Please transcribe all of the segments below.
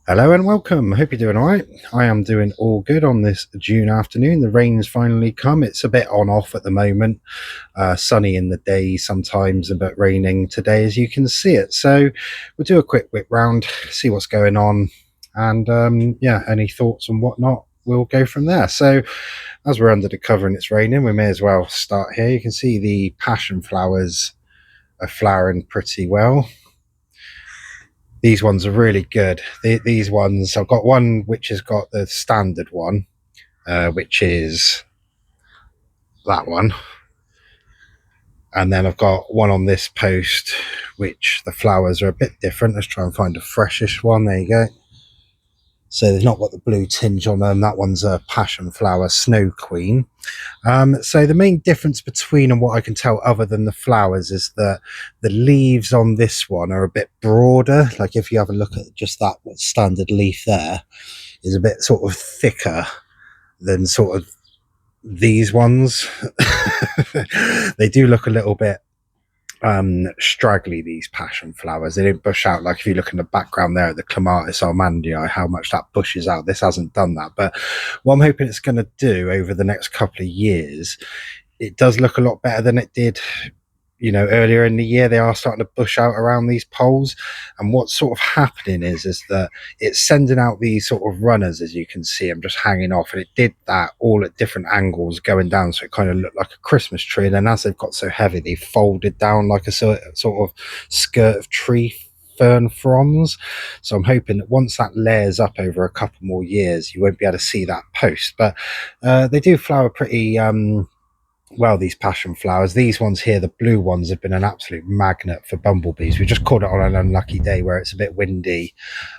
Hello and welcome. Hope you're doing all right. I am doing all good on this June afternoon. The rain's finally come. It's a bit on off at the moment. Sunny in the day sometimes, but raining today as you can see it. So we'll do a quick whip round, see what's going on, and yeah, any thoughts and whatnot. We'll go from there. So as we're under the cover and it's raining, we may as well start here. You can see the passion flowers are flowering pretty well. These ones are really good. These ones, I've got one which has got the standard one, which is that one. And then I've got one on this post, which the flowers are a bit different. Let's try and find a freshish one. There you go. So they've not got the blue tinge on them. That one's a passion flower snow queen. So the main difference between and what I can tell other than the flowers is that the leaves on this one are a bit broader. Like if you have a look at just that standard leaf there, is a bit sort of thicker than sort of these ones. They do look a little bit straggly, these passion flowers. They don't bush out like if you look in the background there at the clematis armandii, how much that bushes out. This hasn't done that, but what I'm hoping it's going to do over the next couple of years, it does look a lot better than it did, you know, earlier in the year. They are starting to bush out around these poles, and what's sort of happening is that it's sending out these sort of runners, as you can see. I'm just hanging off, and it did that all at different angles going down, so it kind of looked like a Christmas tree. And then as they've got so heavy, they folded down like a sort of skirt of tree fern fronds. So I'm hoping that once that layers up over a couple more years, you won't be able to see that post. But they do flower pretty well, these passion flowers. These ones here, the blue ones, have been an absolute magnet for bumblebees. We just caught it on an unlucky day where it's a bit windy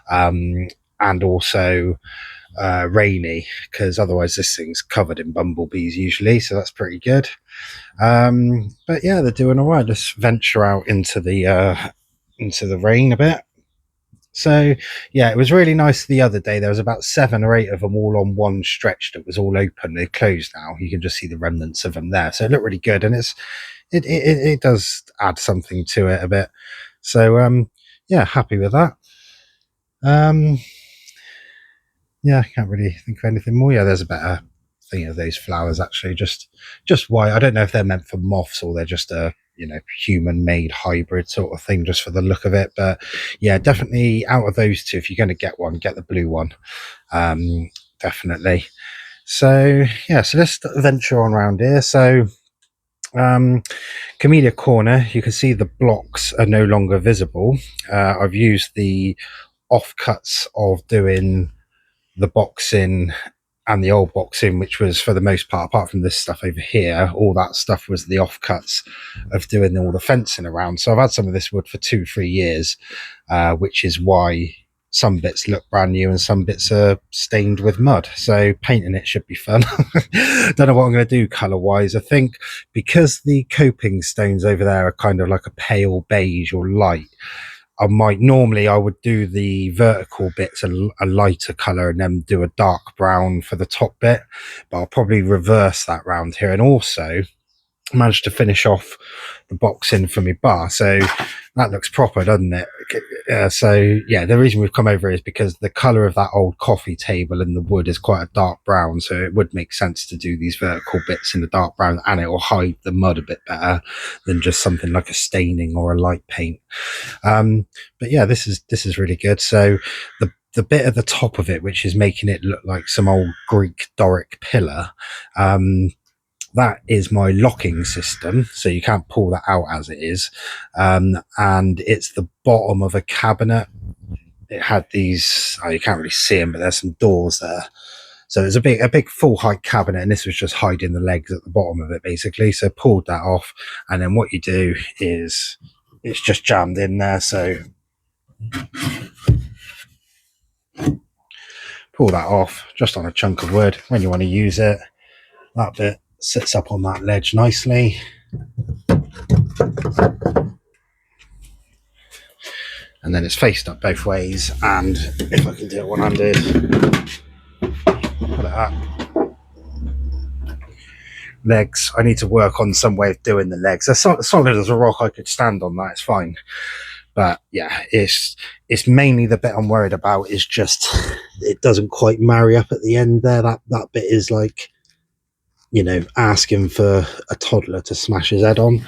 and also rainy, because otherwise this thing's covered in bumblebees usually, so that's pretty good. But yeah, they're doing all right. Let's venture out into the rain a bit. So yeah, it was really nice the other day. There was about 7 or 8 of them all on one stretch that was all open. They're closed now. You can just see the remnants of them there. So it looked really good, and it does add something to it a bit. So yeah, happy with that. Yeah, I can't really think of anything more. Yeah, there's a better thing of those flowers actually. Just white. I don't know if they're meant for moths or they're just a human-made hybrid sort of thing, just for the look of it. But yeah, definitely out of those two, if you're going to get one, get the blue one. Definitely. So yeah, so let's venture on around here. So Camellia Corner, you can see the blocks are no longer visible. I've used the offcuts of doing the boxing and the old boxing, which was for the most part, apart from this stuff over here, all that stuff was the offcuts of doing all the fencing around. So I've had some of this wood for 2-3 years, which is why some bits look brand new and some bits are stained with mud. So painting it should be fun. Don't know what I'm going to do color wise. I think because the coping stones over there are kind of like a pale beige or light, I would do the vertical bits a lighter color and then do a dark brown for the top bit, but I'll probably reverse that round here. And also managed to finish off the boxing for my bar, so that looks proper, doesn't it? So yeah, the reason we've come over is because the color of that old coffee table and the wood is quite a dark brown, so it would make sense to do these vertical bits in the dark brown, and it will hide the mud a bit better than just something like a staining or a light paint. But yeah, this is really good. So the bit at the top of it, which is making it look like some old Greek Doric pillar, that is my locking system, so you can't pull that out as it is. And it's the bottom of a cabinet. It had these, you can't really see them, but there's some doors there. So it's a big full height cabinet, and this was just hiding the legs at the bottom of it basically. So pulled that off, and then what you do is it's just jammed in there. So pull that off just on a chunk of wood when you want to use it. That bit sits up on that ledge nicely. And then it's faced up both ways, and if I can do it one-handed, put it up. Legs, I need to work on some way of doing the legs. As solid as a rock, I could stand on that, it's fine. But yeah, it's mainly the bit I'm worried about is just it doesn't quite marry up at the end there. That bit is like, asking for a toddler to smash his head on.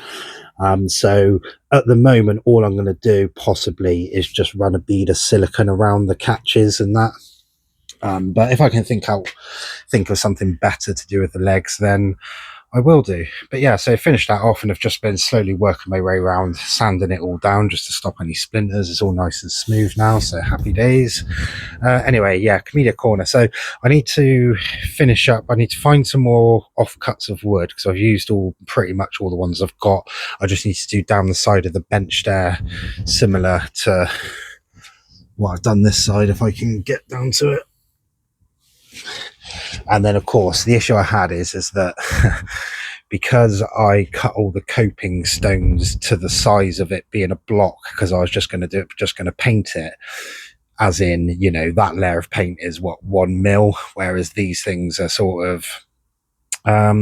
So at the moment, all I'm going to do possibly is just run a bead of silicone around the catches and that. But if I can think of something better to do with the legs, then I will do. But yeah, so I finished that off and I've just been slowly working my way around, sanding it all down just to stop any splinters. It's all nice and smooth now, so happy days. Anyway, yeah, Comedic Corner. So I need to finish up. I need to find some more offcuts of wood because I've used pretty much all the ones I've got. I just need to do down the side of the bench there, similar to what I've done this side, if I can get down to it. And then, of course, the issue I had is that because I cut all the coping stones to the size of it being a block, because I was just going to paint it, as in, that layer of paint is 1 mil, whereas these things are sort of, I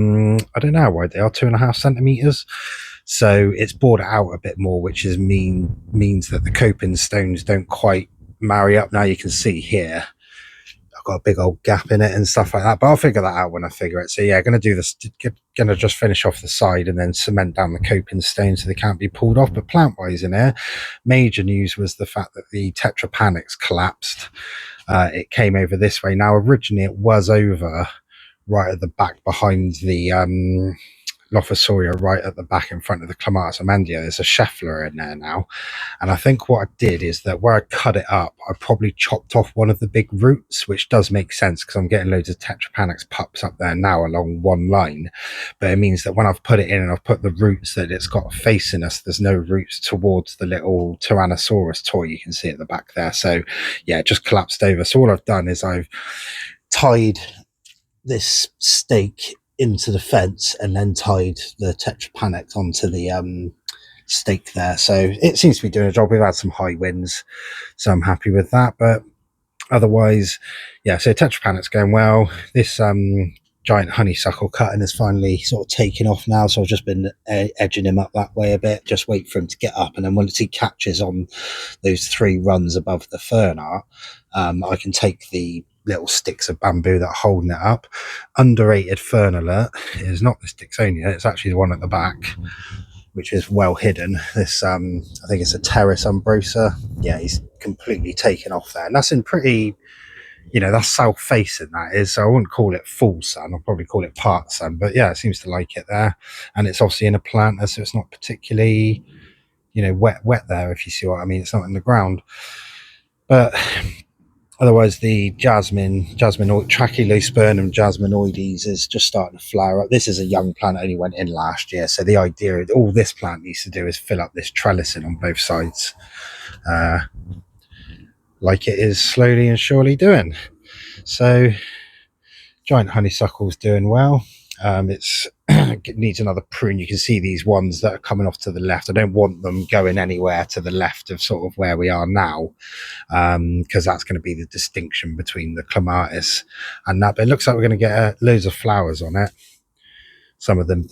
don't know why they are 2.5 centimeters. So it's bored it out a bit more, which means that the coping stones don't quite marry up. Now you can see here I've got a big old gap in it and stuff like that, but I'll figure that out when I figure it. So yeah, going to do this, going to just finish off the side and then cement down the coping stones so they can't be pulled off. But plant wise in here, major news was the fact that the tetrapanics collapsed. It came over this way. Now originally it was over right at the back behind the Lophosauria, right at the back in front of the Clematis amandia. There's a Scheffler in there now. And I think what I did is that where I cut it up, I probably chopped off one of the big roots, which does make sense because I'm getting loads of Tetrapanax pups up there now along one line. But it means that when I've put it in and I've put the roots that it's got facing us, there's no roots towards the little Tyrannosaurus toy you can see at the back there. So yeah, it just collapsed over. So all I've done is I've tied this stake into the fence and then tied the Tetrapanax onto the stake there. So it seems to be doing a job. We've had some high winds, so I'm happy with that. But otherwise, yeah, so Tetrapanac's going well. This giant honeysuckle cutting is finally sort of taking off now, so I've just been edging him up that way a bit, just wait for him to get up, and then once he catches on those 3 runs above the fern art, I can take the little sticks of bamboo that are holding it up. Underrated fern alert is not the Dicksonia, it's actually the one at the back, which is well hidden. This I think it's a Terrace umbrosa. Yeah, he's completely taken off there, and that's in pretty, that's south facing, that is, so I wouldn't call it full sun, I'll probably call it part sun, but yeah, it seems to like it there. And it's obviously in a planter, so it's not particularly wet there, if you see what I mean. It's not in the ground. But otherwise, the Trachylospernum jasminoides is just starting to flower up. This is a young plant, only went in last year. So the idea, all this plant needs to do is fill up this trellising on both sides, like it is slowly and surely doing. So giant honeysuckle's doing well. It needs another prune. You can see these ones that are coming off to the left. I don't want them going anywhere to the left of sort of where we are now, because that's going to be the distinction between the clematis and that. But it looks like we're going to get loads of flowers on it. Some of them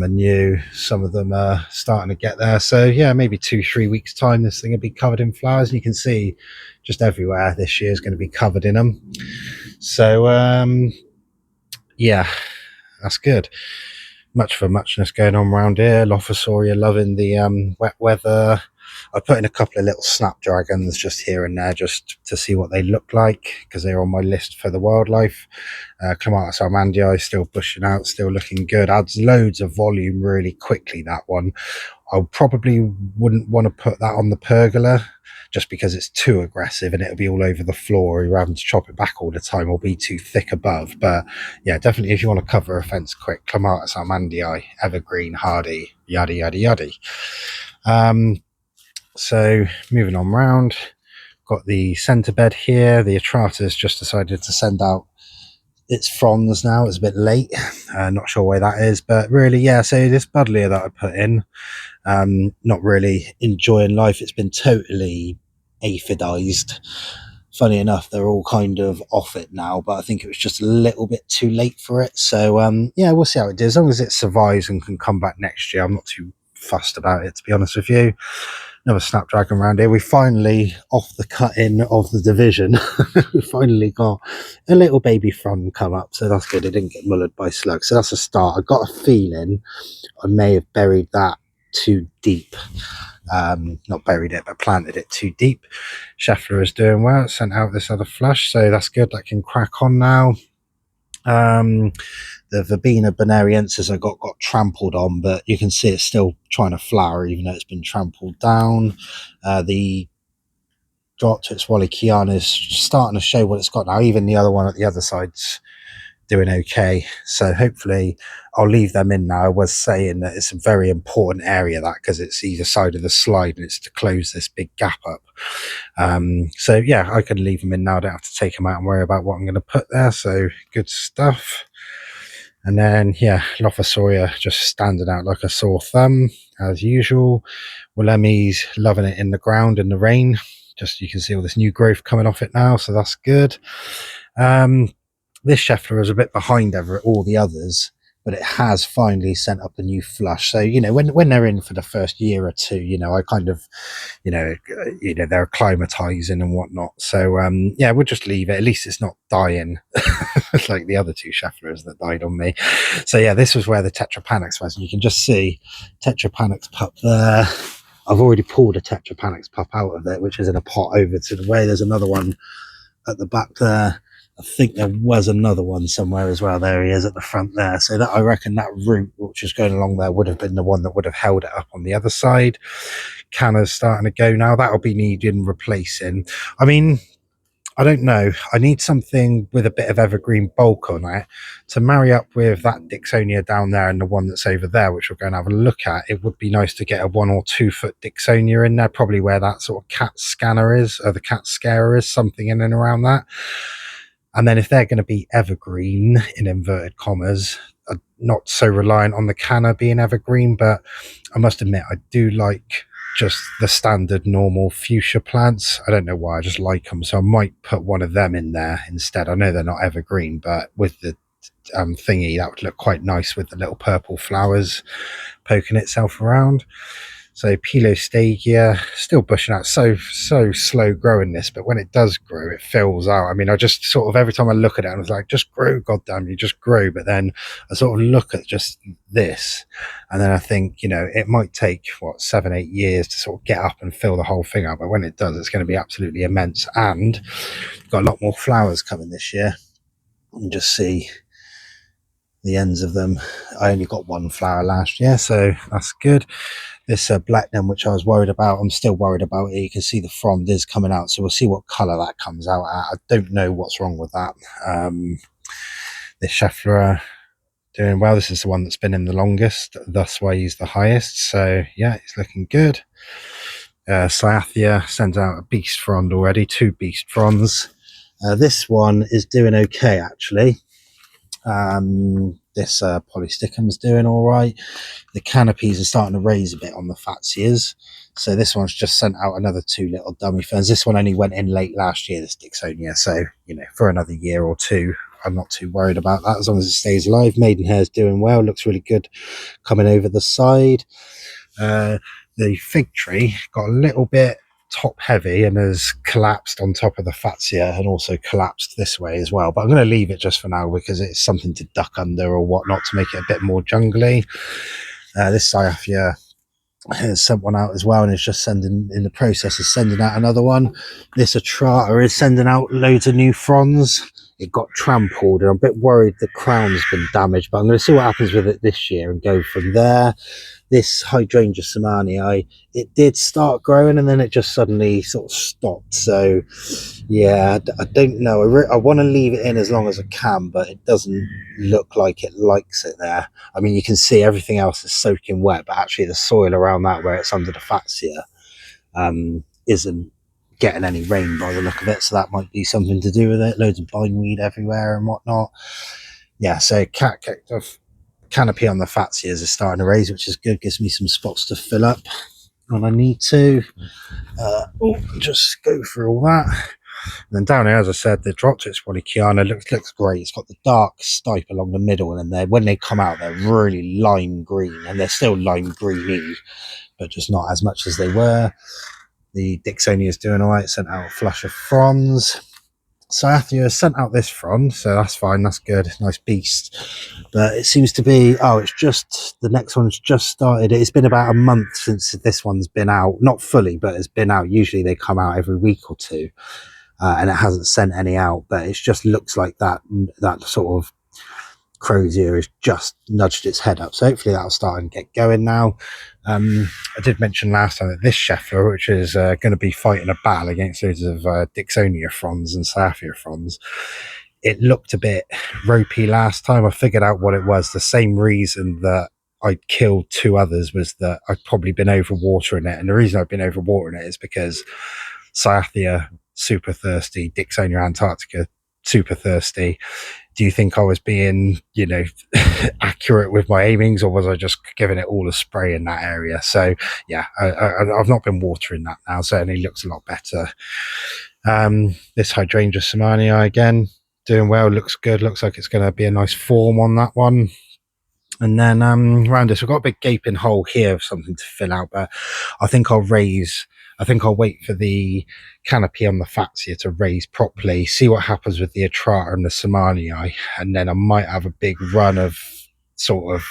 are new, some of them are starting to get there. So yeah, maybe 2-3 weeks time this thing will be covered in flowers, and you can see just everywhere this year is going to be covered in them. So yeah, that's good. Much for muchness going on around here. Lophosauria loving the wet weather. I put in a couple of little snapdragons just here and there just to see what they look like, because they're on my list for the wildlife. Clematis armandii still bushing out, still looking good. Adds loads of volume really quickly, that one. I probably wouldn't want to put that on the pergola, just because it's too aggressive and it'll be all over the floor. You're having to chop it back all the time or be too thick above. But yeah, definitely if you want to cover a fence quick, Clematis armandii, evergreen, hardy, yada, yada, yada. So moving on round, got the centre bed here. The Atratus just decided to send out its fronds now. It's a bit late. Not sure why that is, but really, yeah, so this buddleia that I put in, not really enjoying life. It's been totally aphidized. Funny enough, they're all kind of off it now, but I think it was just a little bit too late for it. So yeah, we'll see how it does. As long as it survives and can come back next year, I'm not too fussed about it, to be honest with you. Another snapdragon around here. We finally, off the cutting of the division, we finally got a little baby frond come up, so that's good. It didn't get mullered by slugs, so that's a start. I got a feeling I may have buried that too deep. Not buried it, but planted it too deep. Scheffler is doing well. It sent out this other flush, so that's good. That can crack on now. The Verbena bonariensis I got trampled on, but you can see it's still trying to flower even though it's been trampled down. The Droptrix Wallichiana is starting to show what it's got now. Even the other one at the other side's doing okay, so hopefully I'll leave them in now. I was saying that it's a very important area, that, because it's either side of the slide and it's to close this big gap up. So yeah, I can leave them in now. I don't have to take them out and worry about what I'm going to put there, so good stuff. And then yeah, Lophosauria just standing out like a sore thumb as usual. Willemy's loving it in the ground in the rain. Just you can see all this new growth coming off it now, so that's good. This Scheffler is a bit behind all the others, but it has finally sent up a new flush. So, you know, when they're in for the first year or two, you know, I kind of, they're acclimatizing and whatnot. So, yeah, we'll just leave it. At least it's not dying like the other two Schefflers that died on me. So, yeah, this was where the Tetrapanax was. And you can just see Tetrapanax pup there. I've already pulled a Tetrapanax pup out of it, which is in a pot over to the way. There's another one at the back there. I think there was another one somewhere as well. There he is at the front there. So that, I reckon that root which is going along there would have been the one that would have held it up on the other side. Canna's starting to go now. That'll be needing replacing. I mean, I don't know. I need something with a bit of evergreen bulk on it to marry up with that Dixonia down there and the one that's over there, which we're going to have a look at. It would be nice to get a 1 or 2 foot Dixonia in there, probably where that sort of cat scanner is, or the cat scarer is, something in and around that. And then if they're going to be evergreen, in inverted commas, I'm not so reliant on the Canna being evergreen, but I must admit, I do like just the standard normal fuchsia plants. I don't know why, I just like them. So I might put one of them in there instead. I know they're not evergreen, but with the thingy, that would look quite nice with the little purple flowers poking itself around. So Pilostagia, still bushing out, so slow growing this, but when it does grow, it fills out. I mean, I just sort of, every time I look at it, I was like, just grow, goddamn, you just grow. But then I sort of look at just this, and then I think, it might take, 7-8 years to sort of get up and fill the whole thing out. But when it does, it's going to be absolutely immense. And got a lot more flowers coming this year. You can just see the ends of them. I only got one flower last year, so that's good. This Blacknum, which I was worried about, I'm still worried about it. You can see the frond is coming out, so we'll see what colour that comes out at. I don't know what's wrong with that. This Scheffler doing well. This is the one that's been in the longest, thus why he's the highest. So yeah, it's looking good. Cyathea sends out a beast frond already, 2 beast fronds. This one is doing okay, actually. This Polysticum's doing all right. The canopies are starting to raise a bit on the Fatsias. So this one's just sent out another 2 little dummy ferns. This one only went in late last year, this Dixonia. So, for another year or 2, I'm not too worried about that as long as it stays alive. Maidenhair's doing well, looks really good coming over the side. The fig tree got a little bit top heavy and has collapsed on top of the Fatsia and also collapsed this way as well, but I'm going to leave it just for now because it's something to duck under or whatnot to make it a bit more jungly. This Cyathea has sent one out as well and is just in the process of sending out another one. This Atrata is sending out loads of new fronds. It got trampled and I'm a bit worried the crown's been damaged, but I'm going to see what happens with it this year and go from there. This Hydrangea Samanii, it did start growing and then it just suddenly sort of stopped. So yeah, I don't know. I want to leave it in as long as I can, but it doesn't look like it likes it there. I mean, you can see everything else is soaking wet, but actually the soil around that where it's under the Fatsia isn't getting any rain by the look of it. So that might be something to do with it. Loads of bindweed everywhere and whatnot. Yeah, so canopy on the Fatsias is starting to raise, which is good. Gives me some spots to fill up when I need to. Just go through all that. And then down here, as I said, the Droptip's Polychiana looks great. It's got the dark stipe along the middle, and then when they come out, they're really lime green, and they're still lime greeny, but just not as much as they were. The Dixonia is doing all right. Sent out a flush of fronds. Cyathea sent out this frond, so that's fine. That's good. Nice beast. But it seems to be, it's just, the next one's just started. It's been about a month since this one's been out. Not fully, but it's been out. Usually they come out every week or two. And it hasn't sent any out, but it just looks like that sort of Crozier has just nudged its head up. So hopefully that'll start and get going now. I did mention last time that this Scheffler, which is going to be fighting a battle against those of Dixonia fronds and Cyathea fronds, it looked a bit ropey last time. I figured out what it was. The same reason that I'd killed two others was that I'd probably been overwatering it. And the reason I've been overwatering it is because Cyathea, super thirsty, Dixonia antarctica, super thirsty. Do you think I was being, accurate with my aimings, or was I just giving it all a spray in that area? So yeah, I've not been watering that now, so it looks a lot better. This Hydrangea Samanii again, doing well, looks good, looks like it's going to be a nice form on that one. And then around this, we've got a big gaping hole here of something to fill out, but I think I'll wait for the canopy on the Fatsia to raise properly, see what happens with the Atrata and the Samanii, and then I might have a big run of sort of,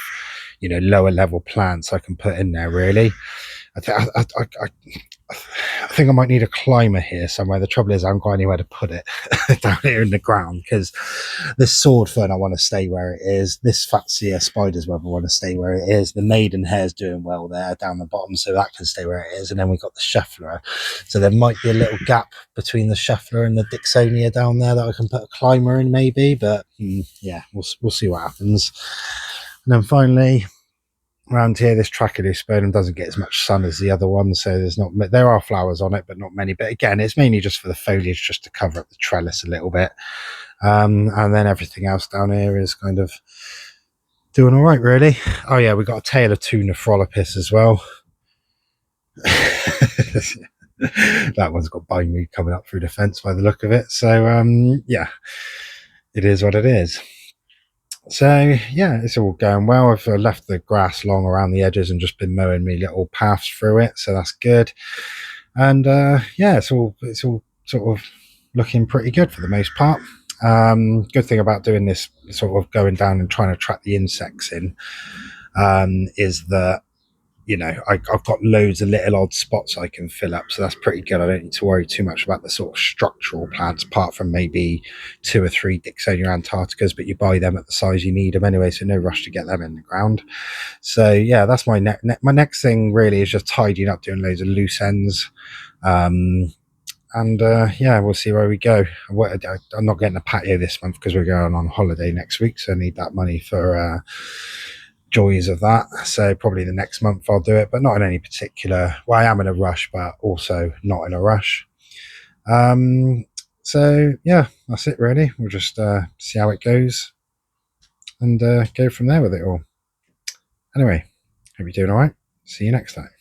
lower level plants I can put in there, really. I think I might need a climber here somewhere. The trouble is I haven't got anywhere to put it down here in the ground, because this sword fern I want to stay where it is. This Fatsia spider's web I want to stay where it is. The maidenhair's doing well there down the bottom, so that can stay where it is. And then we've got the Scheffler. So there might be a little gap between the Scheffler and the Dixonia down there that I can put a climber in maybe. But yeah, we'll see what happens. And then finally, around here, this Trachyluspermum doesn't get as much sun as the other one, so there are flowers on it, but not many. But again, it's mainly just for the foliage, just to cover up the trellis a little bit. And then everything else down here is kind of doing all right, really. Oh yeah, we've got a tail of two Nephrolopis as well. That one's got bindweed coming up through the fence by the look of it. So yeah, it is what it is. So yeah, it's all going well. I've left the grass long around the edges and just been mowing me little paths through it, so that's good. And yeah, it's all sort of looking pretty good for the most part. Good thing about doing this, sort of going down and trying to track the insects in, is that I've got loads of little odd spots I can fill up, so that's pretty good. I don't need to worry too much about the sort of structural plants, apart from maybe 2 or 3 Dixonia antarcticas, but you buy them at the size you need them anyway, so no rush to get them in the ground. So yeah, that's my next thing really, is just tidying up, doing loads of loose ends. And yeah, we'll see where we go. I'm not getting a patio this month because we're going on holiday next week, so I need that money for joys of that. So probably the next month I'll do it, but not in any particular. Well, I am in a rush, but also not in a rush. So yeah, that's it really. We'll just see how it goes and go from there with it all. Anyway, hope you're doing all right. See you next time.